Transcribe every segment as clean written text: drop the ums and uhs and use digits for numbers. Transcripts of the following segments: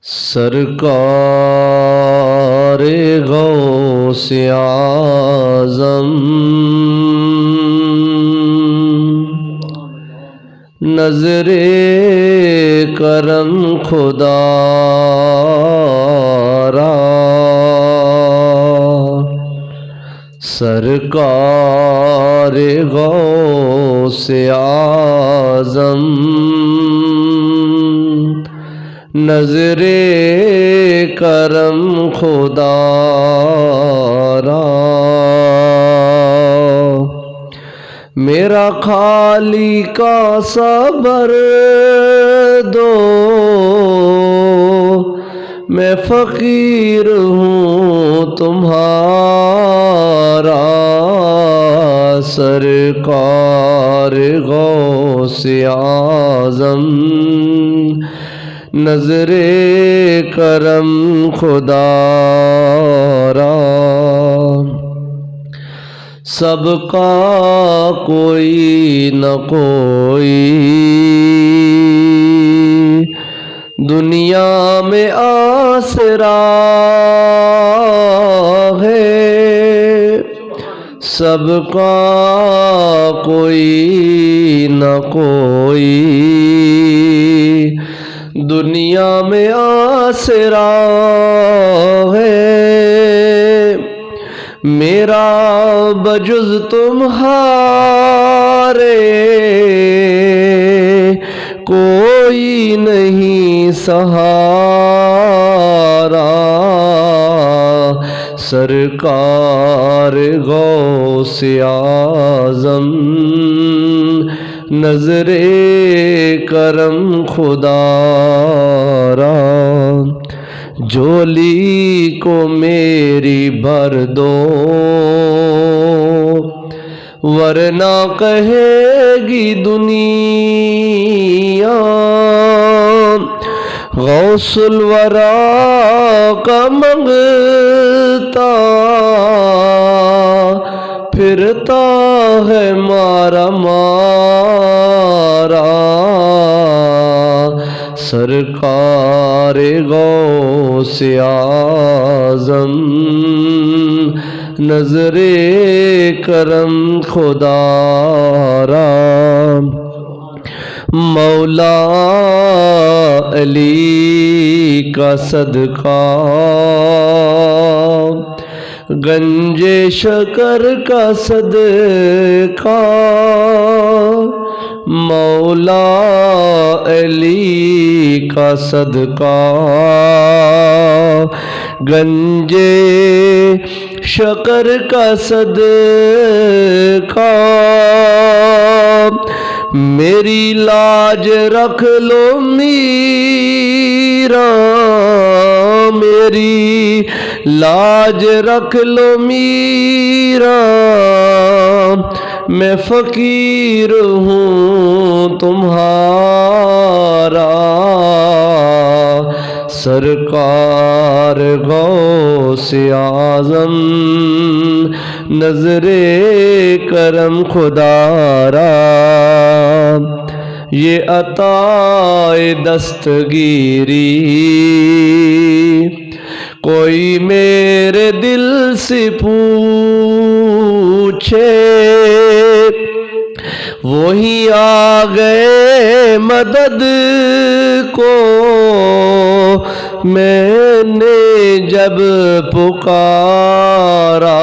سرکار غوث اعظم نظر کرم خدا را سرکار غوث اعظم نظر کرم خدا را میرا خالی کا صبر دو میں فقیر ہوں تمہارا سرکار غوث اعظم نظر کرم خدا را سب کا کوئی نہ کوئی دنیا میں آسرا ہے سب کا کوئی نہ کوئی دنیا میں آسرا ہے میرا بجز تمہارے کوئی نہیں سہارا سرکار غوث اعظم نظر کرم خدا را جھولی کو میری بھر دو ورنہ کہے گی دنیا غوث الورا کا منگتا پھرتا ہے مارا مارا سرکار غوث اعظم نظر کرم خدا را مولا علی کا صدقہ گنج شکر کا صدقہ مولا علی کا صدقہ گنج شکر کا صدقہ میری لاج رکھ لو میرا میری لاج رکھ لو میرا میں فقیر ہوں تمہارا سرکار غوث اعظم نظر کرم خدا را یہ عطا دستگیری کوئی میرے دل سے پوچھے وہی آ گئے مدد کو میں نے جب پکارا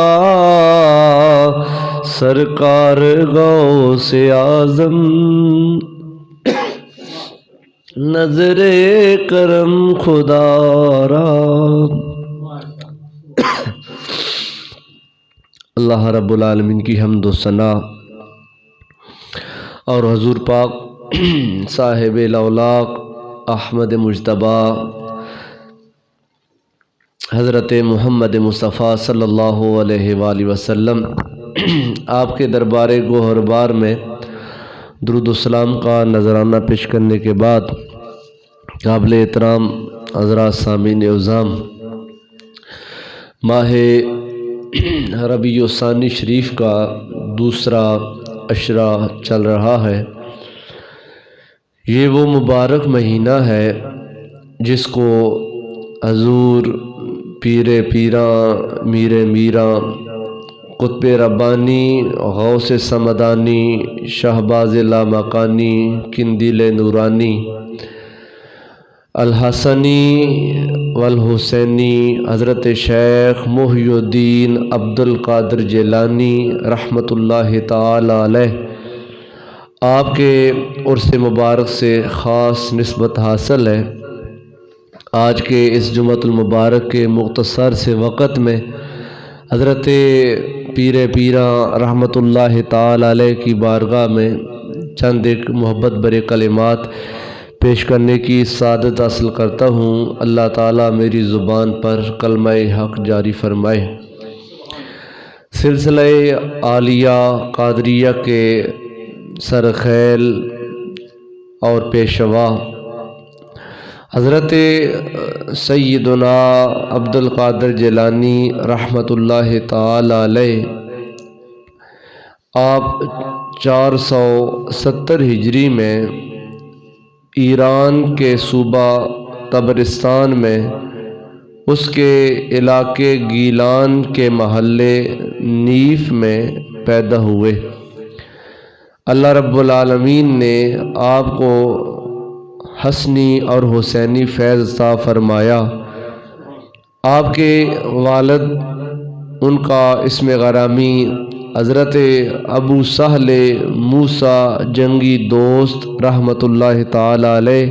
سرکار غوث اعظم نظر کرم خدا را اللہ رب العالمین کی حمد و ثنا اور حضور پاک صاحب الاولاق احمد مجتبی حضرت محمد مصطفیٰ صلی اللہ علیہ وآلہ وسلم آپ کے دربار گوہر بار میں درود السلام کا نذرانہ پیش کرنے کے بعد قابل احترام حضرات سامعین عظام ماہ ربیع الثانی شریف کا دوسرا عشرہ چل رہا ہے۔ یہ وہ مبارک مہینہ ہے جس کو حضور پیر پیراں میر میراں قطب ربانی غوث سمدانی شہباز لامکانی قندیل نورانی الحسنی والحسینی حضرت شیخ محی الدین عبد القادر جیلانی رحمۃ اللہ تعالی علیہ آپ کے عرس مبارک سے خاص نسبت حاصل ہے۔ آج کے اس جمعۃ المبارک کے مختصر سے وقت میں حضرت پیر پیراں رحمۃ اللہ تعالی علیہ کی بارگاہ میں چند ایک محبت برے کلمات پیش کرنے کی سعادت حاصل کرتا ہوں۔ اللہ تعالیٰ میری زبان پر کلمہ حق جاری فرمائے۔ سلسلہ عالیہ قادریہ کے سرخیل اور پیشوا حضرت سیدنا عبد القادر جیلانی رحمۃ اللہ تعالی علیہ آپ 470 ہجری میں ایران کے صوبہ طبرستان میں اس کے علاقے گیلان کے محلے نیف میں پیدا ہوئے۔ اللہ رب العالمین نے آپ کو حسنی اور حسینی فیض عطا فرمایا۔ آپ کے والد ان کا اسم غرامی حضرت ابو سہل موسیٰ جنگی دوست رحمۃ اللہ تعالی علیہ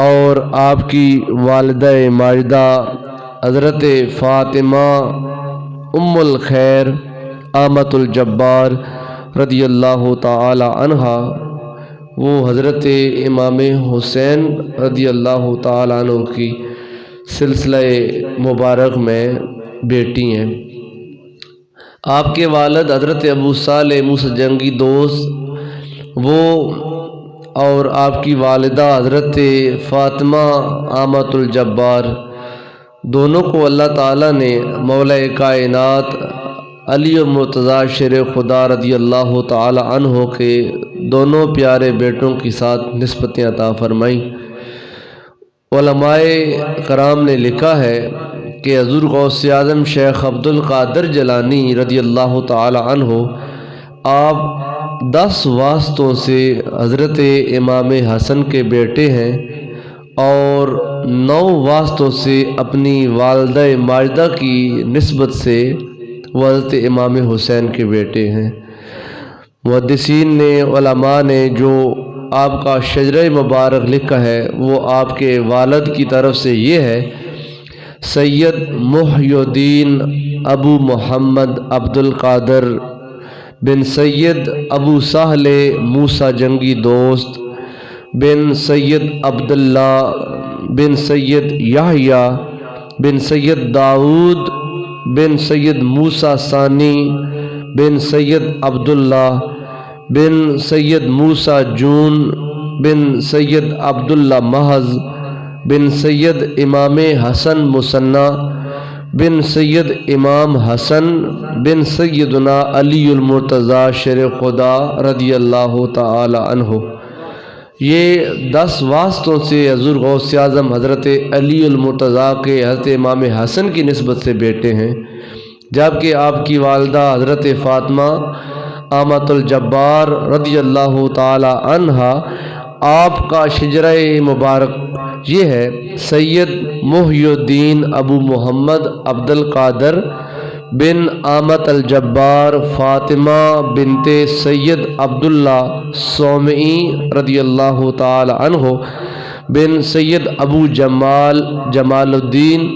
اور آپ کی والدہ ماجدہ حضرت فاطمہ ام الخیر آمۃ الجبار رضی اللہ تعالی عنہا، وہ حضرت امام حسین رضی اللہ تعالی عنہ کی سلسلہ مبارک میں بیٹی ہیں۔ آپ کے والد حضرت ابو صالح موسیٰ جنگی دوست وہ اور آپ کی والدہ حضرت فاطمہ آمۃ الجبار دونوں کو اللہ تعالیٰ نے مولا کائنات علی مرتضیٰ شیر خدا رضی اللہ تعالی عنہ کے دونوں پیارے بیٹوں کے ساتھ نسبتیں عطا فرمائیں۔ علماء کرام نے لکھا ہے کہ حضور غوث اعظم شیخ عبد القادر جیلانی رضی اللہ تعالی عنہ آپ 10 واسطوں سے حضرت امام حسن کے بیٹے ہیں اور 9 واسطوں سے اپنی والدہ ماجدہ کی نسبت سے وہ حضرت امام حسین کے بیٹے ہیں۔ محدثین نے علماء نے جو آپ کا شجرہ مبارک لکھا ہے وہ آپ کے والد کی طرف سے یہ ہے: سید محی الدین ابو محمد عبد القادر بن سید ابو سہل موسیٰ جنگی دوست بن سید عبداللہ بن سید یحییٰ بن سید داؤد بن سید موسیٰ ثانی بن سید عبداللہ بن سید موسیٰ جون بن سید عبداللہ محض بن سید امام حسن مثنی بن سید امام حسن بن سیدنا علی المرتضیٰ شیر خدا رضی اللہ تعالی عنہ۔ یہ 10 واسطوں سے حضور غوث اعظم حضرت علی المرتضیٰ کے حضرت امام حسن کی نسبت سے بیٹے ہیں، جبکہ آپ کی والدہ حضرت فاطمہ آمۃ الجبار رضی اللہ تعالی عنہا آپ کا شجرہ مبارک یہ ہے: سید محی الدین ابو محمد عبد القادر بن آمۃ الجبار فاطمہ بنت سید عبداللہ صومعی رضی اللہ تعالی عنہ بن سید ابو جمال الدین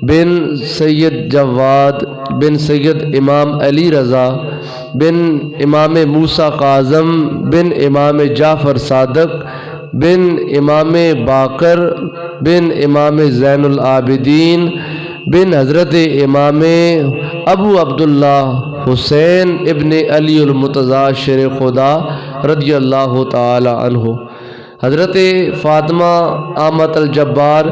بن سید جواد بن سید امام علی رضا بن امام موسیٰ کاظم بن امام جعفر صادق بن امام باقر بن امام زین العابدین بن حضرت امام ابو عبداللہ حسین ابن علی المرتضیٰ شیر خدا رضی اللہ تعالی عنہ۔ حضرت فاطمہ آمۃ الجبار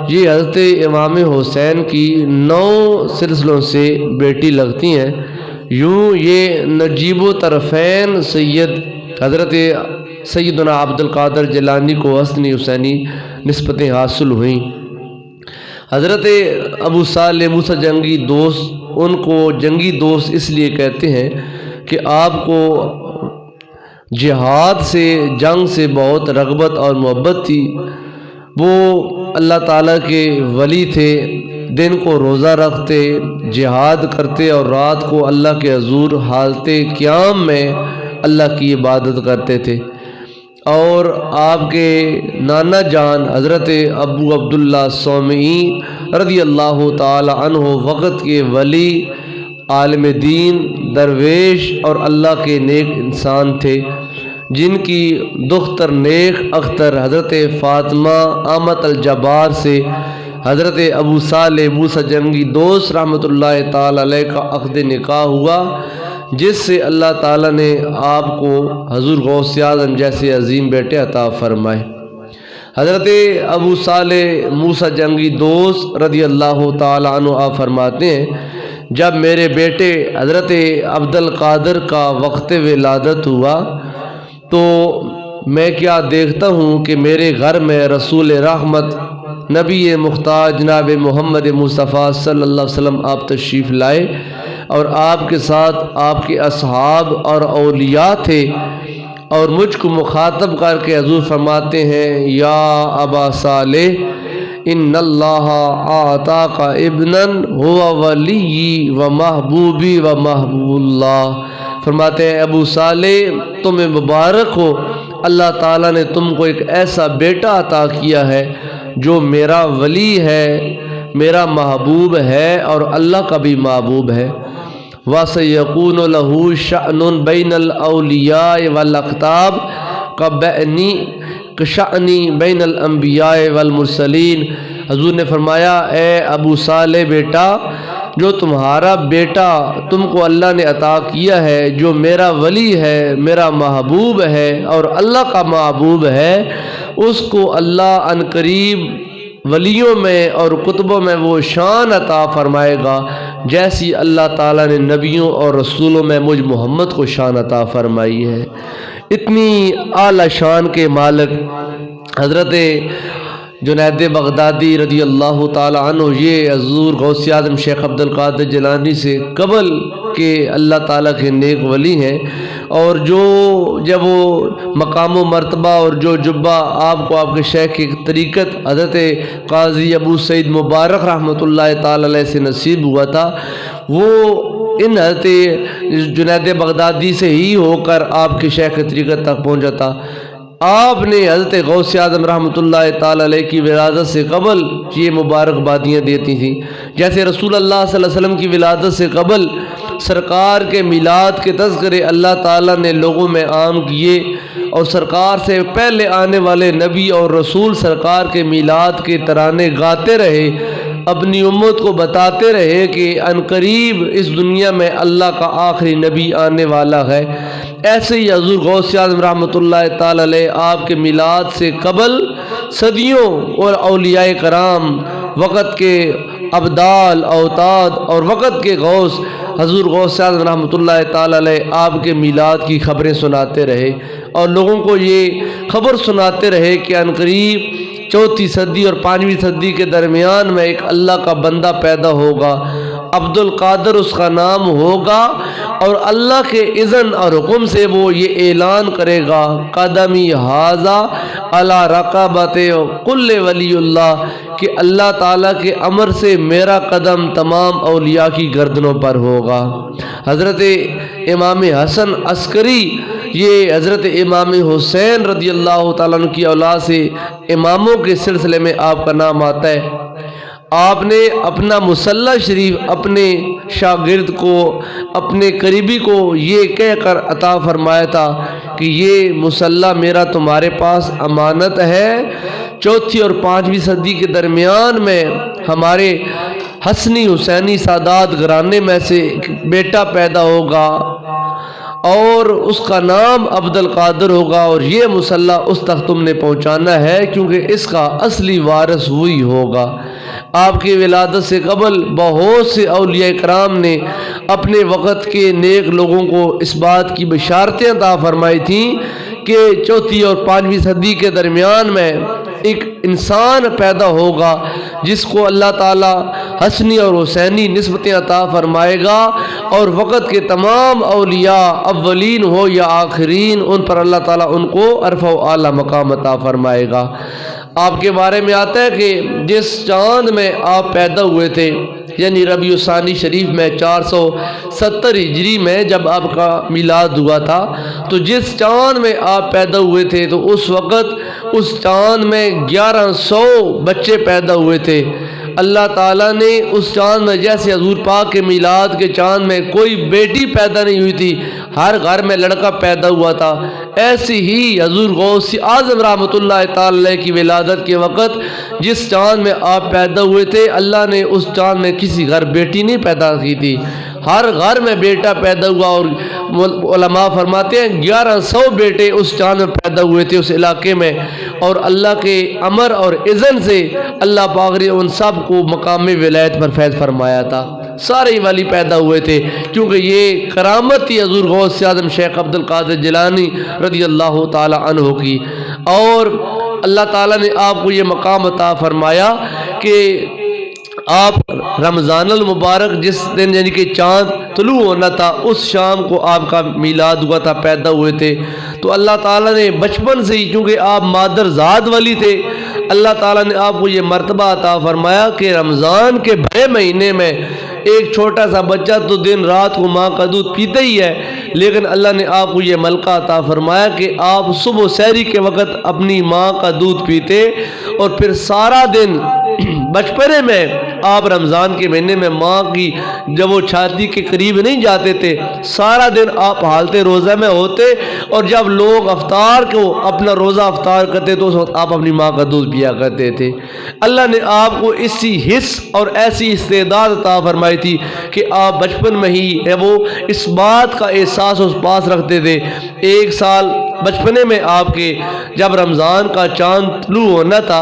یہ حضرت امام حسین کی 9 سلسلوں سے بیٹی لگتی ہیں۔ یوں یہ نجیب و طرفین سید حضرت سیدنا عبد القادر جیلانی کو حسنی حسینی نسبتیں حاصل ہوئیں۔ حضرت ابو صالح موسیٰ جنگی دوست، ان کو جنگی دوست اس لیے کہتے ہیں کہ آپ کو جہاد سے، جنگ سے بہت رغبت اور محبت تھی۔ وہ اللہ تعالیٰ کے ولی تھے، دن کو روزہ رکھتے، جہاد کرتے اور رات کو اللہ کے حضور حالت قیام میں اللہ کی عبادت کرتے تھے۔ اور آپ کے نانا جان حضرت ابو عبداللہ صومعی رضی اللہ تعالی عنہ وقت کے ولی، عالم دین، درویش اور اللہ کے نیک انسان تھے، جن کی دختر نیک اختر حضرت فاطمہ آمت الجبار سے حضرت ابو صالح موسیٰ جنگی دوست رحمۃ اللہ تعالی علیہ کا عقد نکاح ہوا، جس سے اللہ تعالیٰ نے آپ کو حضور غوث اعظم جیسے عظیم بیٹے عطا فرمائے۔ حضرت ابو صالح موسیٰ جنگی دوست رضی اللہ تعالیٰ عنہ آپ فرماتے ہیں، جب میرے بیٹے حضرت عبد القادر کا وقت ولادت ہوا تو میں کیا دیکھتا ہوں کہ میرے گھر میں رسول رحمت نبی مختار جناب محمد مصطفیٰ صلی اللہ علیہ وسلم آپ تشریف لائے، اور آپ کے ساتھ آپ کے اصحاب اور اولیاء تھے، اور مجھ کو مخاطب کر کے حضور فرماتے ہیں، یا ابا صالح ان اللہ اعطاک ابنا ہوا ولی و محبوبی و محبوب اللہ۔ فرماتے ہیں ابو صالح تمہیں مبارک ہو، اللہ تعالیٰ نے تم کو ایک ایسا بیٹا عطا کیا ہے جو میرا ولی ہے، میرا محبوب ہے اور اللہ کا بھی محبوب ہے۔ وَسَيَكُونُ لَهُ شَأْنٌ بَيْنَ الْأَوْلِيَاءِ وَالْأَقْطَابِ كَشَأْنِ بَيْنَ الْأَنْبِيَاءِ وَالْمُرْسَلِينَ۔ حضور نے فرمایا، اے ابو صالح بیٹا، جو تمہارا بیٹا تم کو اللہ نے عطا کیا ہے، جو میرا ولی ہے، میرا محبوب ہے اور اللہ کا محبوب ہے، اس کو اللہ عنقریب ولیوں میں اور کتبوں میں وہ شان عطا فرمائے گا جیسی اللہ تعالیٰ نے نبیوں اور رسولوں میں مجھ محمد کو شان عطا فرمائی ہے۔ اتنی اعلیٰ شان کے مالک حضرت جنید بغدادی رضی اللہ تعالی عنہ یہ حضور غوث اعظم شیخ عبد القادر جیلانی سے قبل کے اللہ تعالیٰ کے نیک ولی ہیں، اور جو جب وہ مقام و مرتبہ اور جو جبہ آپ کو آپ کے شیخ کی طریقت حضرت قاضی ابو سعید مبارک رحمۃ اللہ تعالی علیہ سے نصیب ہوا تھا، وہ ان حضرت جنید بغدادی سے ہی ہو کر آپ کے شیخ کی طریقت تک پہنچا تھا۔ آپ نے حضرت غوث اعظم رحمۃ اللہ تعالی علیہ کی ولادت سے قبل یہ مبارکبادیاں دیتی تھیں، جیسے رسول اللہ صلی اللہ علیہ وسلم کی ولادت سے قبل سرکار کے میلاد کے تذکرے اللہ تعالیٰ نے لوگوں میں عام کیے، اور سرکار سے پہلے آنے والے نبی اور رسول سرکار کے میلاد کے ترانے گاتے رہے، اپنی امت کو بتاتے رہے کہ عنقریب اس دنیا میں اللہ کا آخری نبی آنے والا ہے۔ ایسے ہی حضور غوث اعظم رحمۃ اللہ تعالی علیہ آپ کے میلاد سے قبل صدیوں اور اولیاء کرام، وقت کے ابدال، اوتاد اور وقت کے غوث حضور غوث اعظم رحمۃ اللہ تعالی علیہ آپ کے میلاد کی خبریں سناتے رہے، اور لوگوں کو یہ خبر سناتے رہے کہ عنقریب چوتھی صدی اور 5ویں صدی کے درمیان میں ایک اللہ کا بندہ پیدا ہوگا، عبد القادر اس کا نام ہوگا، اور اللہ کے اذن اور حکم سے وہ یہ اعلان کرے گا، قدمی ھذا علی رقبۃ کل ولی اللہ، کہ اللہ تعالیٰ کے امر سے میرا قدم تمام اولیاء کی گردنوں پر ہوگا۔ حضرت امام حسن عسکری، یہ حضرت امام حسین رضی اللہ تعالیٰ عنہ کی اولاد سے اماموں کے سلسلے میں آپ کا نام آتا ہے۔ آپ نے اپنا مصلی شریف اپنے شاگرد کو، اپنے قریبی کو یہ کہہ کر عطا فرمایا تھا کہ یہ مصلی میرا تمہارے پاس امانت ہے، چوتھی اور 5ویں صدی کے درمیان میں ہمارے حسنی حسینی سادات گھرانے میں سے ایک بیٹا پیدا ہوگا، اور اس کا نام عبد القادر ہوگا، اور یہ مصلی اس تک تم نے پہنچانا ہے کیونکہ اس کا اصلی وارث وہی ہوگا۔ آپ کی ولادت سے قبل بہت سے اولیاء کرام نے اپنے وقت کے نیک لوگوں کو اس بات کی بشارتیں عطا فرمائی تھیں کہ چوتھی اور 5ویں صدی کے درمیان میں ایک انسان پیدا ہوگا جس کو اللہ تعالیٰ حسنی اور حسینی نسبتیں عطا فرمائے گا، اور وقت کے تمام اولیاء اولین ہو یا آخرین ان پر اللہ تعالیٰ ان کو عرفہ و اعلیٰ مقام عطا فرمائے گا۔ آپ کے بارے میں آتا ہے کہ جس چاند میں آپ پیدا ہوئے تھے، یعنی ربیع الثانی شریف میں 470 ہجری میں جب آپ کا میلاد ہوا تھا، تو جس چاند میں آپ پیدا ہوئے تھے تو اس وقت اس چاند میں 1100 بچے پیدا ہوئے تھے۔ اللہ تعالیٰ نے اس چاند میں، جیسے حضور پاک کے میلاد کے چاند میں کوئی بیٹی پیدا نہیں ہوئی تھی، ہر گھر میں لڑکا پیدا ہوا تھا، ایسی ہی حضور غوث اعظم رحمۃ اللہ تعالی علیہ کی ولادت کے وقت جس چاند میں آپ پیدا ہوئے تھے، اللہ نے اس چاند میں کسی گھر بیٹی نہیں پیدا کی تھی، ہر گھر میں بیٹا پیدا ہوا، اور علماء فرماتے ہیں 1100 بیٹے اس چاند میں پیدا ہوئے تھے اس علاقے میں، اور اللہ کے امر اور اذن سے اللہ پاک نے ان سب کو مقام ولایت پر فیض فرمایا تھا، سارے ہی والی پیدا ہوئے تھے، کیونکہ یہ کرامت تھی حضور غوث اعظم شیخ عبد القادر جیلانی رضی اللہ تعالی عنہ کی۔ اور اللہ تعالیٰ نے آپ کو یہ مقام عطا فرمایا کہ آپ رمضان المبارک جس دن یعنی کہ چاند طلوع ہونا تھا اس شام کو آپ کا میلاد ہوا تھا، پیدا ہوئے تھے، تو اللہ تعالیٰ نے بچپن سے ہی، چونکہ آپ مادر ذات والی تھے، اللہ تعالیٰ نے آپ کو یہ مرتبہ عطا فرمایا کہ رمضان کے بڑے مہینے میں ایک چھوٹا سا بچہ تو دن رات کو ماں کا دودھ پیتا ہی ہے، لیکن اللہ نے آپ کو یہ ملکہ عطا فرمایا کہ آپ صبح و سحری کے وقت اپنی ماں کا دودھ پیتے، اور پھر سارا دن بچپنے میں آپ رمضان کے مہینے میں ماں کی جب وہ چھاتی کے قریب نہیں جاتے تھے، سارا دن آپ حالت روزہ میں ہوتے، اور جب لوگ افطار کو اپنا روزہ افطار کرتے تو اس وقت آپ اپنی ماں کا دودھ پیا کرتے تھے۔ اللہ نے آپ کو اسی حس اور ایسی استعداد عطا فرمائی تھی کہ آپ بچپن میں ہی وہ اس بات کا احساس اس پاس رکھتے تھے۔ ایک سال بچپنے میں آپ کے جب رمضان کا چاند طلوع ہونا تھا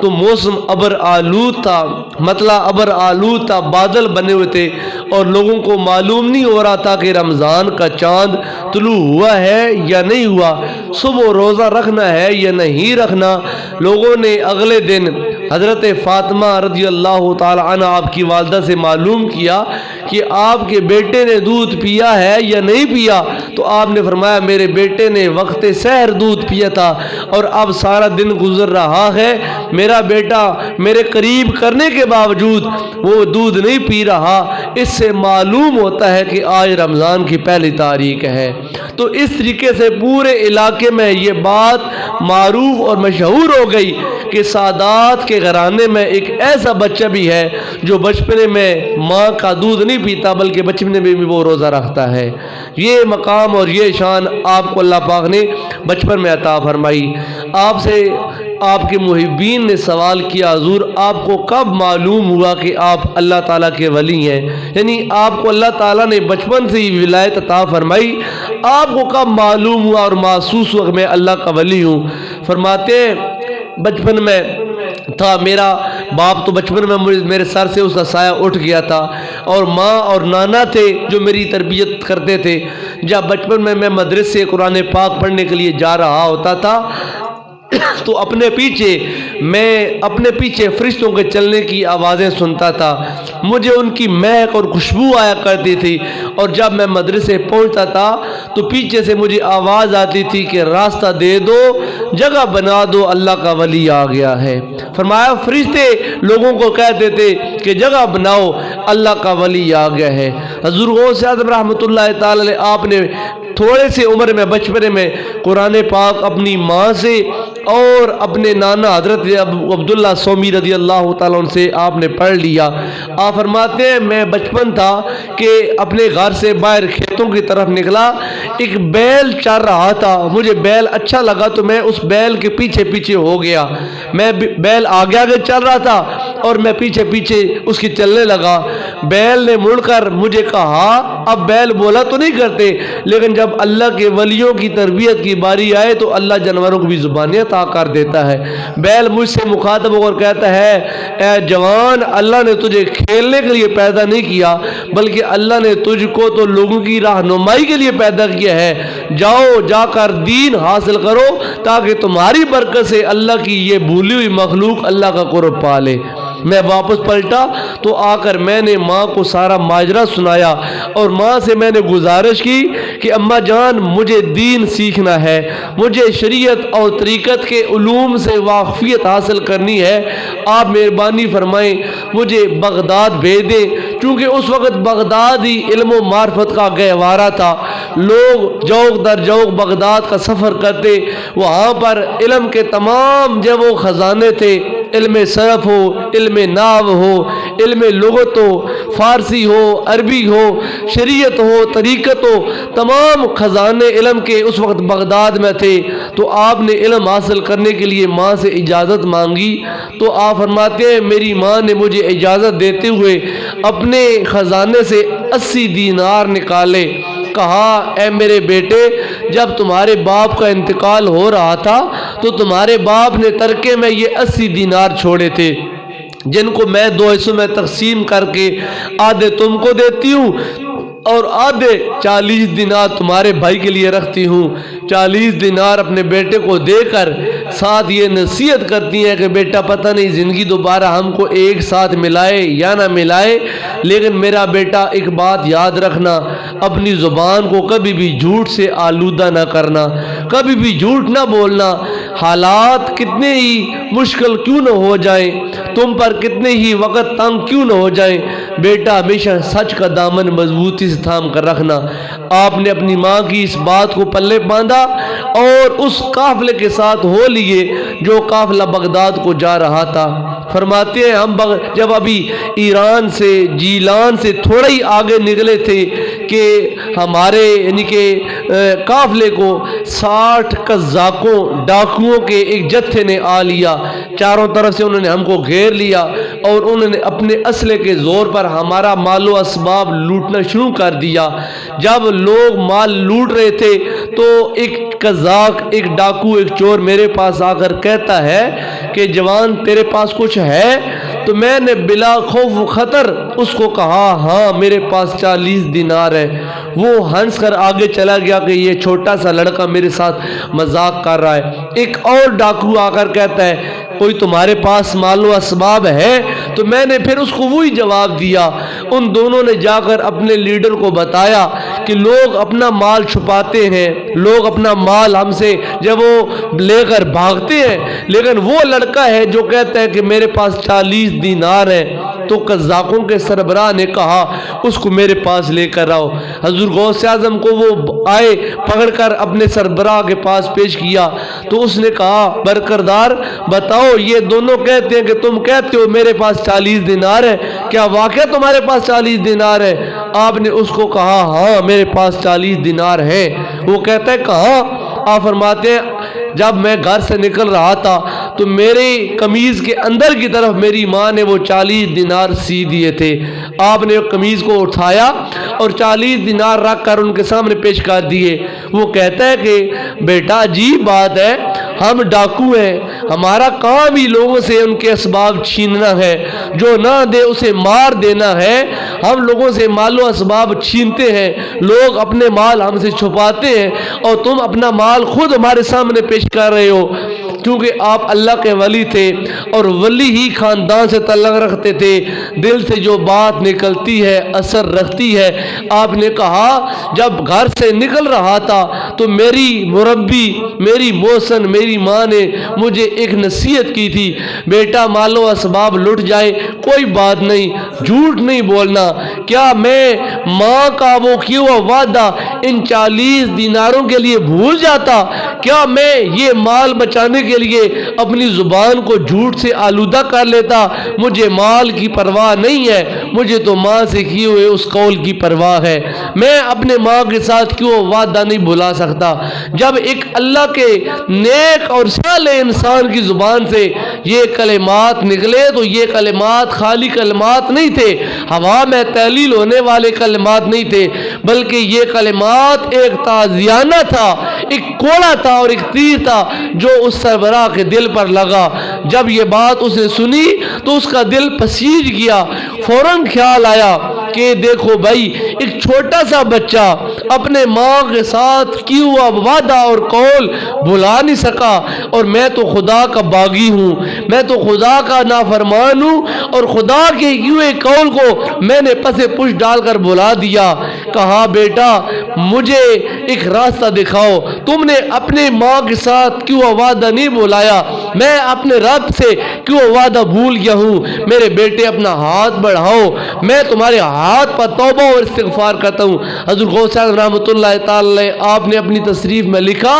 تو موسم ابر آلود تھا، مطلع ابر آلود تھا، بادل بنے ہوئے تھے، اور لوگوں کو معلوم نہیں ہو رہا تھا کہ رمضان کا چاند طلوع ہوا ہے یا نہیں ہوا، صبح روزہ رکھنا ہے یا نہیں رکھنا۔ لوگوں نے اگلے دن حضرت فاطمہ رضی اللہ تعالی عنہ آپ کی والدہ سے معلوم کیا کہ آپ کے بیٹے نے دودھ پیا ہے یا نہیں پیا، تو آپ نے فرمایا میرے بیٹے نے وقت سحر دودھ پیا تھا اور اب سارا دن گزر رہا ہے، میرا بیٹا میرے قریب کرنے کے باوجود وہ دودھ نہیں پی رہا، اس سے معلوم ہوتا ہے کہ آج رمضان کی پہلی تاریخ ہے۔ تو اس طریقے سے پورے علاقے میں یہ بات معروف اور مشہور ہو گئی کہ سادات کے گھرانے میں ایک ایسا بچہ بھی ہے جو بچپنے میں ماں کا دودھ نہیں پیتا بلکہ بچپنے میں بھی وہ روزہ رکھتا ہے۔ یہ مقام اور یہ شان آپ کو اللہ پاک نے بچپن میں عطا فرمائی۔ آپ سے آپ کے محبین نے سوال کیا حضور آپ کو کب معلوم ہوا کہ آپ اللہ تعالیٰ کے ولی ہیں، یعنی آپ کو اللہ تعالیٰ نے بچپن سے ہی ولایت عطا فرمائی، آپ کو کب معلوم ہوا اور محسوس ہوا کہ میں اللہ کا ولی ہوں؟ فرماتے ہیں بچپن میں تھا، میرا باپ تو بچپن میں میرے سر سے اس کا سایہ اٹھ گیا تھا، اور ماں اور نانا تھے جو میری تربیت کرتے تھے۔ جب بچپن میں مدرسے قرآن پاک پڑھنے کے لیے جا رہا ہوتا تھا تو اپنے پیچھے فرشتوں کے چلنے کی آوازیں سنتا تھا، مجھے ان کی مہک اور خوشبو آیا کرتی تھی، اور جب میں مدرسے پہنچتا تھا تو پیچھے سے مجھے آواز آتی تھی کہ راستہ دے دو، جگہ بنا دو، اللہ کا ولی آ گیا ہے۔ فرمایا فرشتے لوگوں کو کہتے تھے کہ جگہ بناؤ، اللہ کا ولی آ گیا ہے۔ حضور غوث اعظم رحمۃ اللہ تعالی علیہ آپ نے تھوڑے سے عمر میں بچپنے میں قرآن پاک اپنی ماں سے اور اپنے نانا حضرت عبداللہ سومی رضی اللہ تعالیٰ عنہ سے آپ نے پڑھ لیا۔ آپ فرماتے ہیں میں بچپن تھا کہ اپنے گھر سے باہر کھیتوں کی طرف نکلا، ایک بیل چر رہا تھا، مجھے بیل اچھا لگا تو میں اس بیل کے پیچھے پیچھے ہو گیا، میں بیل آگے آگے چل رہا تھا اور میں پیچھے پیچھے اس کی چلنے لگا۔ بیل نے مڑ کر مجھے کہا، اب بیل بولا تو نہیں کرتے، لیکن جب اللہ کے ولیوں کی تربیت کی باری آئے تو اللہ جانوروں کو بھی زبانیں عطا کر دیتا ہے۔ بیل مجھ سے مخاطب ہو کر کہتا ہے، اے جوان، اللہ نے تجھے کھیلنے کے لیے پیدا نہیں کیا، بلکہ اللہ نے تجھ کو تو لوگوں کی رہنمائی کے لیے پیدا کیا ہے۔ جاؤ، جا کر دین حاصل کرو تاکہ تمہاری برکت سے اللہ کی یہ بھولی ہوئی مخلوق اللہ کا قرب پالے۔ میں واپس پلٹا تو آ کر میں نے ماں کو سارا ماجرا سنایا اور ماں سے میں نے گزارش کی کہ اماں جان، مجھے دین سیکھنا ہے، مجھے شریعت اور طریقت کے علوم سے واقفیت حاصل کرنی ہے، آپ مہربانی فرمائیں مجھے بغداد بھیج دیں۔ چونکہ اس وقت بغداد ہی علم و معرفت کا گہوارہ تھا، لوگ جوق در جوق بغداد کا سفر کرتے، وہاں پر علم کے تمام جو وہ خزانے تھے، علم صرف ہو، علم نحو ہو، علم لغت ہو، فارسی ہو، عربی ہو، شریعت ہو، طریقت ہو، تمام خزانے علم کے اس وقت بغداد میں تھے۔ تو آپ نے علم حاصل کرنے کے لیے ماں سے اجازت مانگی تو آپ فرماتے ہیں میری ماں نے مجھے اجازت دیتے ہوئے اپنے خزانے سے 80 دینار نکالے، کہا اے میرے بیٹے، جب تمہارے باپ کا انتقال ہو رہا تھا تو تمہارے باپ نے ترکے میں یہ 80 دینار چھوڑے تھے، جن کو میں 2 حصوں میں تقسیم کر کے آدھے تم کو دیتی ہوں اور آدھے 40 دینار تمہارے بھائی کے لیے رکھتی ہوں۔ 40 دینار اپنے بیٹے کو دے کر ساتھ یہ نصیحت کرتی ہیں کہ بیٹا پتہ نہیں زندگی دوبارہ ہم کو ایک ساتھ ملائے یا نہ ملائے، لیکن میرا بیٹا ایک بات یاد رکھنا، اپنی زبان کو کبھی بھی جھوٹ سے آلودہ نہ کرنا، کبھی بھی جھوٹ نہ بولنا، حالات کتنے ہی مشکل کیوں نہ ہو جائیں، تم پر کتنے ہی وقت تنگ کیوں نہ ہو جائیں، بیٹا ہمیشہ سچ کا دامن مضبوطی سے تھام کر رکھنا۔ آپ نے اپنی ماں کی اس بات کو پلے باندھا اور اس قافلے کے ساتھ ہو لیے جو قافلہ بغداد کو جا رہا تھا۔ فرماتے ہیں ہم جب ابھی ایران سے جیلان سے تھوڑا ہی آگے نکلے تھے کہ ہمارے یعنی کہ قافلے کو 60 قزاقوں ڈاکوؤں کے ایک جتھے نے آ لیا، چاروں طرف سے انہوں نے ہم کو گھیر لیا اور انہوں نے اپنے اسلحے کے زور پر ہمارا مال و اسباب لوٹنا شروع کر دیا۔ جب لوگ مال لوٹ رہے تھے تو ایک قزاق، ایک ڈاکو، ایک چور میرے پاس آ کر کہتا ہے کہ جوان تیرے پاس کچھ ہے؟ تو میں نے بلا خوف و خطر اس کو کہا ہاں میرے پاس 40 دینار ہے۔ وہ ہنس کر آگے چلا گیا کہ یہ چھوٹا سا لڑکا میرے ساتھ مذاق کر رہا ہے۔ ایک اور ڈاکو آ کر کہتا ہے کوئی تمہارے پاس مال و اسباب ہے؟ تو میں نے پھر اس کو وہی جواب دیا۔ ان دونوں نے جا کر اپنے لیڈر کو بتایا کہ لوگ اپنا مال چھپاتے ہیں، لوگ اپنا مال ہم سے جب وہ لے کر بھاگتے ہیں، لیکن وہ لڑکا ہے جو کہتا ہے کہ میرے پاس 40 دینار ہے۔ تو قزاقوں کے سربراہ نے کہا اس کو میرے پاس لے کر آؤ۔ حضور غوث اعظم کو وہ آئے، پکڑ کر اپنے سربراہ کے پاس پیش کیا تو اس نے کہا برکردار بتاؤ، یہ دونوں کہتے ہیں کہ تم کہتے ہو میرے پاس 40 دینار ہے، کیا واقعہ تمہارے پاس 40 دینار ہے؟ آپ نے اس کو کہا ہاں میرے پاس 40 دینار ہے۔ وہ کہتا ہے کہاں؟ آپ فرماتے ہیں جب میں گھر سے نکل رہا تھا تو میرے قمیض کے اندر کی طرف میری ماں نے وہ 40 دینار سی دیے تھے۔ آپ نے قمیض کو اٹھایا اور 40 دینار رکھ کر ان کے سامنے پیش کر دیے۔ وہ کہتا ہے کہ بیٹا عجیب بات ہے، ہم ڈاکو ہیں، ہمارا کام ہی لوگوں سے ان کے اسباب چھیننا ہے، جو نہ دے اسے مار دینا ہے۔ ہم لوگوں سے مال و اسباب چھینتے ہیں، لوگ اپنے مال ہم سے چھپاتے ہیں اور تم اپنا مال خود ہمارے سامنے پیش کر رہے ہو۔ کیونکہ آپ اللہ کے ولی تھے اور ولی ہی خاندان سے تعلق رکھتے تھے، دل سے جو بات نکلتی ہے اثر رکھتی ہے۔ آپ نے کہا جب گھر سے نکل رہا تھا تو میری مربی، میری موسن، میری ماں نے مجھے ایک نصیحت کی تھی، بیٹا مال و اسباب لٹ جائے کوئی بات نہیں، جھوٹ نہیں بولنا۔ کیا میں ماں کا وہ کیا ہوا وعدہ ان 40 دیناروں کے لیے بھول جاتا؟ کیا میں یہ مال بچانے کے لیے اپنی زبان کو جھوٹ سے آلودہ کر لیتا؟ مجھے مال کی پرواہ نہیں ہے، مجھے تو ماں سے کیے ہوئے اس قول کی پرواہ ہے، میں اپنے ماں کے ساتھ کیوں وعدہ نہیں بھلا سکتا۔ جب ایک اللہ کے نیک اور صالح انسان کی زبان سے یہ کلمات نکلے تو یہ کلمات خالی کلمات نہیں تھے، ہوا میں تعلیل ہونے والے کلمات نہیں تھے، بلکہ یہ کلمات ایک تازیانہ تھا، ایک کوڑا تھا اور ایک تیر تھا جو اس سربراہ کے دل پر لگا۔ جب یہ بات اس نے سنی تو اس کا دل پسیج گیا، فوراً خیال آیا کہ دیکھو بھائی، ایک چھوٹا سا بچہ اپنے ماں کے ساتھ کیا ہوا وعدہ اور قول بھلا نہیں سکا، اور میں تو خدا کا باغی ہوں، میں تو خدا کا نافرمان ہوں، اور خدا کے کیے ہوئے قول کو میں نے پسے پش ڈال کر بھلا دیا۔ کہا بیٹا مجھے ایک راستہ دکھاؤ، تم نے اپنے ماں کے ساتھ کیوں وعدہ نہیں بھلایا، میں اپنے رب سے کیوں وعدہ بھول گیا ہوں، میرے بیٹے اپنا ہاتھ بڑھاؤ، میں تمہارے ہاتھ پر توبہ اور استغفار کرتا ہوں۔ حضرت غوث اعظم رحمۃ اللہ تعالی آپ نے اپنی تصریف میں لکھا،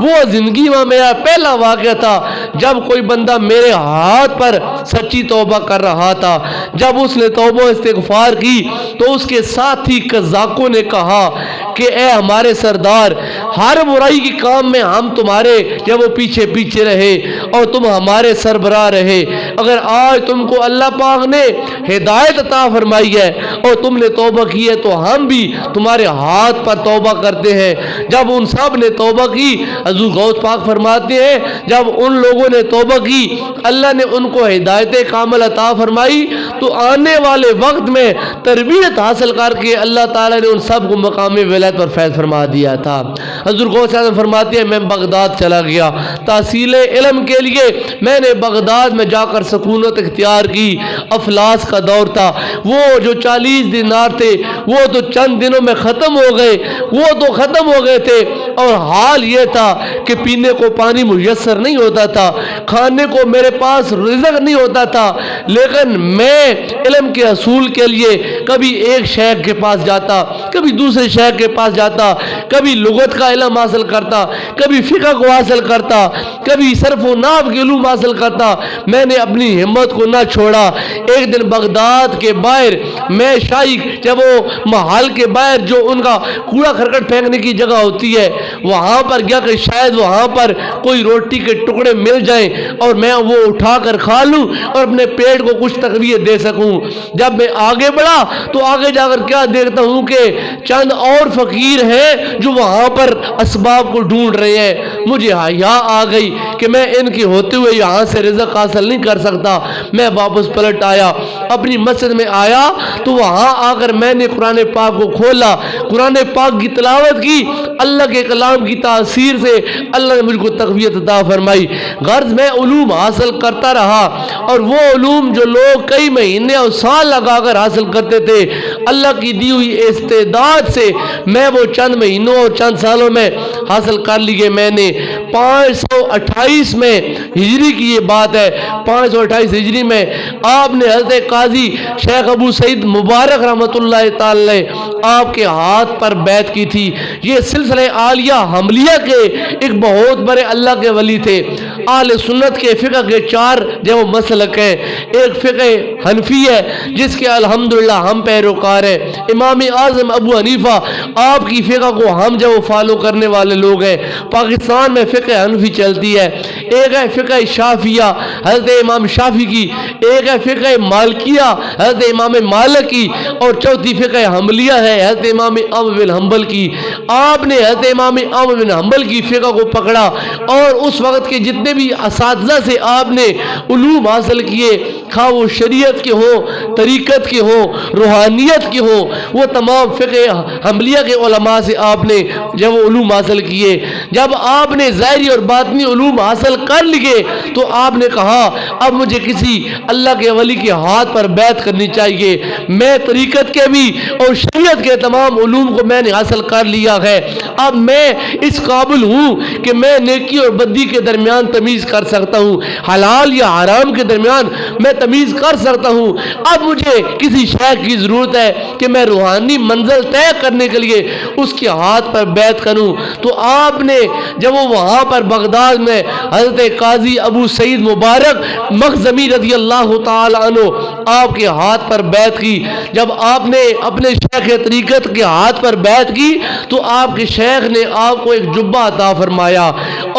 وہ زندگی میں میرا پہلا واقعہ تھا جب کوئی بندہ میرے ہاتھ پر سچی توبہ کر رہا تھا۔ جب اس نے توبہ استغفار کی تو اس کے ساتھی قزاقوں نے کہا کہ اے ہمارے سردار، ہر برائی کی کام میں ہم تمہارے جب وہ پیچھے پیچھے رہے اور تم ہمارے سربراہ رہے، اگر آج تم کو اللہ پاک نے ہدایت عطا فرمائی ہے اور تم نے توبہ کی ہے تو ہم بھی تمہارے ہاتھ پر توبہ کرتے ہیں۔ جب ان سب نے توبہ کی، حضور غوث پاک فرماتے ہیں جب ان لوگوں نے توبہ کی اللہ نے ان کو ہدایت کامل عطا فرمائی، تو آنے والے وقت میں تربیت حاصل کر کے اللہ تعالیٰ نے ان سب کو مقام ولایت پر فیض فرما دیا تھا۔ حضور غوث اعظم فرماتے ہیں میں بغداد چلا گیا تحصیل علم کے لیے، میں نے بغداد میں جا کر سکونت اختیار کی۔ افلاس کا دور تھا، وہ جو 40 دینار تھے وہ تو چند دنوں میں ختم ہو گئے، وہ تو ختم ہو گئے تھے، اور حال یہ تھا کہ پینے کو پانی میسر نہیں ہوتا تھا، کھانے کو میرے پاس رزق نہیں ہوتا تھا، لیکن میں علم کے حصول کے لیے کبھی ایک شیخ کے پاس جاتا، کبھی دوسرے شیخ کے پاس جاتا، کبھی لغت کا علم حاصل کرتا، کبھی فقہ کو حاصل کرتا، کبھی صرف و نحو کے علوم حاصل کرتا۔ میں نے اپنی ہمت کو نہ چھوڑا۔ ایک دن بغداد کے باہر میں شاہی جب وہ محل کے باہر جو ان کا کوڑا کرکٹ پھینکنے کی جگہ ہوتی ہے وہاں پر گیا کہ شاید وہاں پر کوئی روٹی کے ٹکڑے مل جائیں اور میں وہ اٹھا کر کھا لوں اور اپنے پیٹ کو کچھ تقویت دے سکوں۔ جب میں آگے بڑھا تو آگے جا کر کیا دیکھتا ہوں کہ چند اور فقیر ہیں جو وہاں پر اسباب کو ڈھونڈ رہے ہیں۔ مجھے حیا آ گئی کہ میں ان کے ہوتے ہوئے یہاں سے رزق حاصل نہیں کر سکتا۔ میں واپس پلٹ آیا، اپنی مسجد میں آیا تو وہاں آ کر میں نے قرآن پاک کو کھولا، قرآن پاک کی تلاوت کی، اللہ کے کلام کی تاثیر سے اللہ نے مجھ کو تقویت عطا فرمائی۔ غرض میں علوم حاصل کرتا رہا، اور وہ علوم جو لوگ کئی مہینے اور سال لگا کر حاصل کرتے تھے اللہ کی دی ہوئی استعداد سے میں وہ چند مہینوں اور چند سالوں میں حاصل کر لیے۔ میں نے 528 میں ہجری کی یہ بات ہے، 528 ہجری میں آپ نے حضرت قاضی شیخ ابو سعید مبارک رحمۃ اللہ تعالی آپ کے ہاتھ پر بیعت کی تھی۔ یہ سلسلہ عالیہ حملیہ کے ایک بہت بڑے اللہ کے ولی تھے۔ اہل سنت کے فقہ کے 4 جو مسلک ہیں، ایک فقہ حنفی ہے جس کے الحمدللہ ہم پیروکار ہیں، امام اعظم ابو حنیفہ آپ کی فقہ کو ہم جو فالو کرنے والے لوگ ہیں۔ پاکستان میں فقہ حنفی چلتی ہے، ایک ہے فقہ شافعیہ حضرت امام شافعی کی، ایک ہے فقہ مالکیہ حضرت امام مالک کی، اور چوتھی فقہ حنبلیہ ہے حضرت امام احمد بن حنبل کی۔ آپ نے حضرت امام احمد بن حنبل کی فقہ کو پکڑا، اور اس وقت کے جتنے بھی اساتذہ سے آپ نے علوم حاصل کیے، خواہ وہ شریعت کے ہوں، طریقت کے ہوں، روحانیت کے ہوں، وہ تمام فقہ حنبلیہ کے علماء سے آپ نے جب وہ علوم حاصل کیے۔ جب آپ نے ظاہری اور باطنی علوم حاصل کر لیے تو آپ نے کہا اب مجھے کسی اللہ کے ولی کے ہاتھ پر بیعت کرنی چاہیے، میں طریقت کے بھی اور شریعت کے تمام علوم کو میں نے حاصل کر لیا ہے، اب میں اس قابل ہوں کہ میں نیکی اور بدی کے درمیان تمیز کر سکتا ہوں، حلال یا حرام کے درمیان میں تمیز کر سکتا ہوں، اب مجھے کسی شیخ کی ضرورت ہے کہ میں روحانی منزل طے کرنے کے لیے اس کے ہاتھ پر بیعت کروں۔ تو آپ نے جب وہ وہاں پر بغداد میں حضرت قاضی ابو سعید مبارک مخزمی رضی اللہ تعالی عنہ آپ کے ہاتھ پر بیعت کی، جب آپ نے اپنے شیخ طریقت کے ہاتھ پر بیعت کی تو آپ کے شیخ نے آپ کو ایک جبہ عطا فرمایا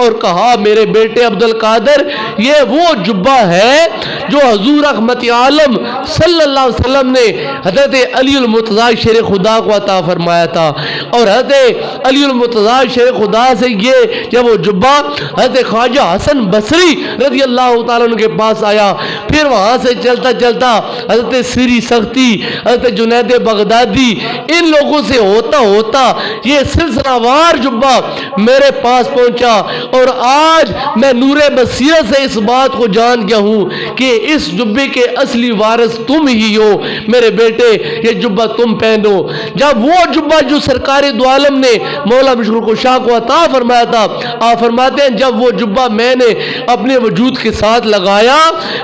اور کہا میرے بیٹے عبد القادر یہ وہ جبہ ہے جو حضور رحمت عالم صلی اللہ علیہ وسلم نے حضرت علی المرتضیٰ شیر خدا کو عطا فرمایا تھا، اور حضرت علی المرتضیٰ شیر خدا سے یہ جب وہ جبہ حضرت خواجہ حسن بصری رضی اللہ تعالیٰ عنہ کے پاس آیا، پھر وہاں سے چلتا چلتا حضرت سری سختی، حضرت جنید بغدادی، ان لوگوں سے ہوتا ہوتا یہ سلسلہ وار جبہ میرے پاس پہنچا، اور آج میں نور بصیرت سے اس بات کو جان گیا ہوں کہ اس جبے کے اصلی وارث تم ہی ہو۔ میرے بیٹے یہ جبہ تم پہنو۔ جب وہ جبہ جو سرکار دو عالم نے مولا مشکل کشا کو عطا فرمایا تھا، آپ فرماتے ہیں جب وہ جبہ میں نے اپنے وجود کے ساتھ لگایا،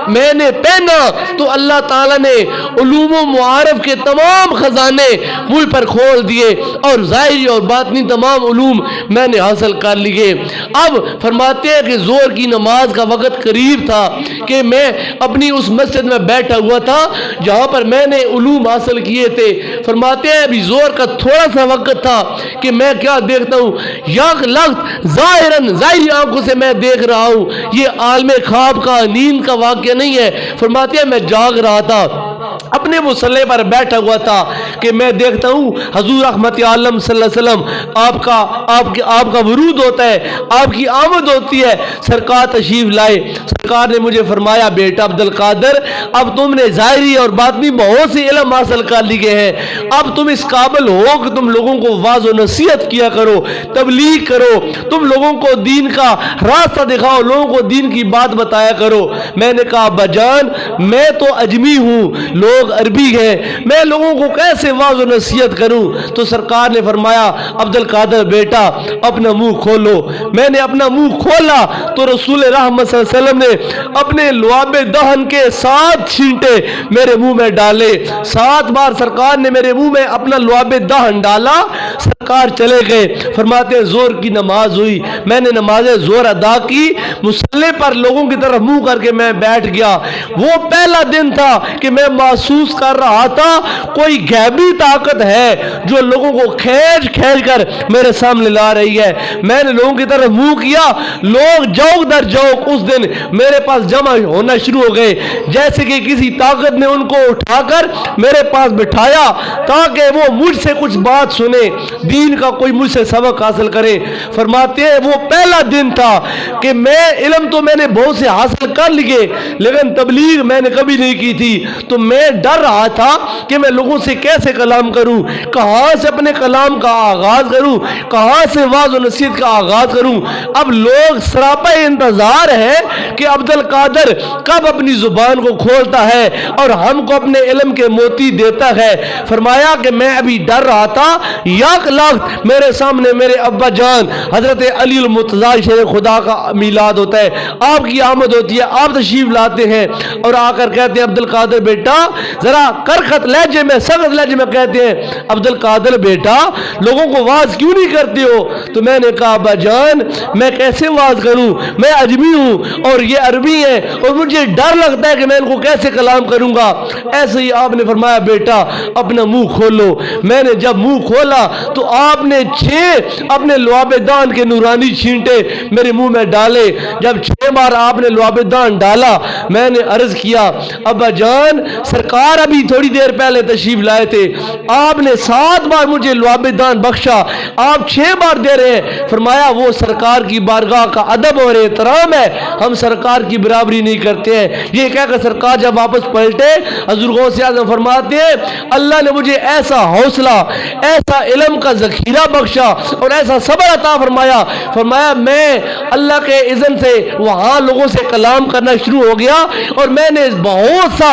میں نے پہنا تو اللہ تعالیٰ نے علوم و معارف کے تمام خزانے مجھ پر کھول دیے اور ظاہری اور باطنی تمام علوم میں نے حاصل کر لیے۔ اب فرماتے ہیں کہ زور کی نماز کا وقت قریب تھا کہ میں اپنی اس مسجد میں بیٹھا ہوا تھا جہاں پر میں نے علوم حاصل کیے تھے۔ فرماتے ہیں ابھی زور کا تھوڑا سا وقت تھا کہ میں کیا دیکھتا ہوں، یک لخت ظاہری آنکھوں سے میں دیکھ رہا ہوں، یہ عالم خواب کا نیند کا واقعہ نہیں ہے۔ فرماتے ہیں میں جاگ رہا تھا، اپنے مصلی پر بیٹھا ہوا تھا کہ میں دیکھتا ہوں حضور رحمت عالم صلی اللہ علیہ وسلم آپ کا ورود ہوتا ہے، آپ کی آمد ہوتی ہے، سرکار تشریف لائے۔ سرکار نے مجھے فرمایا بیٹا عبد القادر اب تم نے ظاہری اور باطنی بہت سے علم حاصل کر لیے ہیں، اب تم اس قابل ہو کہ تم لوگوں کو واعظ و نصیحت کیا کرو، تبلیغ کرو، تم لوگوں کو دین کا راستہ دکھاؤ، لوگوں کو دین کی بات بتایا کرو۔ میں نے کہا ابا جان میں تو اجمی ہوں، لوگ عربی ہیں، میں لوگوں کو کیسے واعظ و نصیحت کروں؟ تو سرکار نے فرمایا عبد القادر بیٹا اپنا منہ کھولو۔ میں نے اپنا منہ کھولا تو رسول رحمت صلی اللہ علیہ وسلم نے اپنے لعاب دہن کے 7 چھینٹے میرے منہ میں ڈالے، 7 بار سرکار نے میرے منہ میں اپنا لعاب دہن ڈالا، سرکار چلے گئے۔ فرماتے ہیں زور کی نماز ہوئی، میں نے نماز زور ادا کی، مصلی پر لوگوں کی طرف منہ کر کے میں بیٹھ گیا۔ وہ پہلا دن تھا کہ میں محسوس کر رہا تھا کوئی غیبی طاقت ہے جو لوگوں کو کھینچ کر میرے سامنے لا رہی ہے۔ میں نے لوگوں کی طرف منہ کیا، لوگ جوک در جوک اس دن میرے پاس جمع ہونا شروع ہو گئے، جیسے کہ کسی طاقت نے ان کو اٹھا کر میرے پاس بٹھایا تاکہ وہ مجھ سے کچھ بات سنے، دین کا کوئی مجھ سے سبق حاصل کرے۔ فرماتے ہیں وہ پہلا دن تھا کہ علم تو میں نے بہت سے حاصل کر لیے لیکن تبلیغ میں نے کبھی نہیں کی تھی، تو میں ڈر رہا تھا کہ میں لوگوں سے کیسے کلام کروں، کہاں سے اپنے کلام کا آغاز کروں، کہاں سے واعظ و نصیحت کا آغاز کروں۔ اب لوگ سراپا انتظار ہے کہ عبد القادر کب اپنی زبان کو کھولتا ہے اور ہم کو اپنے علم کے موتی دیتا ہے۔ فرمایا کہ میں ابھی ڈر رہا تھا، یک لخت میرے سامنے میرے ابا جان حضرت علی المرتضیٰ شیر خدا کا میلاد ہوتا ہے، آپ کی آمد ہوتی ہے، آپ تشریف لاتے ہیں اور آ کر کہتے ہیں عبد القادر بیٹا، ذرا کرخت لہجے میں سخت لہجے میں کہتے ہیں عبد القادر بیٹا لوگوں کو واعظ کیوں نہیں کرتے ہو؟ تو میں نے کہا ابا جان میں کیسے واعظ کروں، میں اجمی ہوں اور یہ عربی ہیں اور مجھے ڈر لگتا ہے کہ میں ان کو کیسے کلام کروں گا۔ ایسے ہی آپ نے فرمایا بیٹا اپنا منہ کھولو۔ میں نے جب منہ کھولا تو آپ نے 6 اپنے لعاب دہن کے نورانی چھینٹے میرے منہ میں ڈالے۔ جب 6 بار آپ نے لعاب دہن ڈالا میں نے عرض کیا ابا جان سرکار ابھی تھوڑی دیر پہلے تشریف لائے تھے، آپ نے 7 بار مجھے لعاب دہن بخشا، آپ 6 بار دے رہے ہیں۔ فرمایا وہ سرکار کی بارگاہ کا ادب اور احترام ہے، ہم سرکار کی برابری نہیں کرتے ہیں۔ یہ کہہ کر سرکار جب واپس پلٹے حضور غوث اعظم فرماتے ہیں اللہ نے مجھے ایسا حوصلہ، ایسا علم کا ذخیرہ بخشا اور ایسا صبر عطا فرمایا۔ فرمایا میں اللہ کے اذن سے وہاں لوگوں سے کلام کرنا شروع ہو گیا اور میں نے بہت سا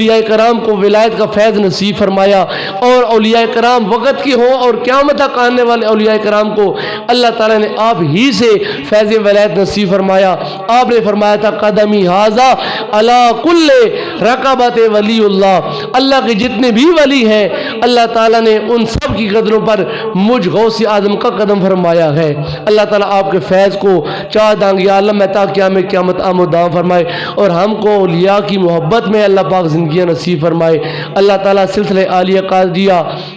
اولیاء کرام کو ولایت کا فیض نصیب فرمایا، اور اولیاء کرام وقت کی ہوں اور قیامت تک آنے والے اولیاء کرام کو اللہ تعالیٰ نے آپ ہی سے فیض ولایت نصیب فرمایا۔ آپ نے فرمایا تھا قدمی ھذا علی کل رقبۃ ولی اللہ، اللہ کے جتنے بھی ولی ہیں اللہ تعالیٰ نے ان سب کی قدروں پر مجھ غوث اعظم کا قدم فرمایا ہے۔ اللہ تعالیٰ آپ کے فیض کو چار دانگی عالم میں تا قیامت آمد دام فرمائے، اور ہم کو اولیاء کی محبت میں اللہ پاک زندگیاں نصیب فرمائے۔ اللہ تعالیٰ سلسلہ عالیہ قادریہ،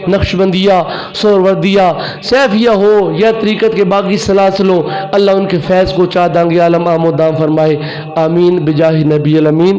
نقشبندیہ، سہروردیہ، سیفیہ ہو یا طریقت کے باقی سلاسلوں، اللہ ان کے فیض کو چار دانگی عالم آمد دام فرمائے۔ آمین بجاہ نبی الامین۔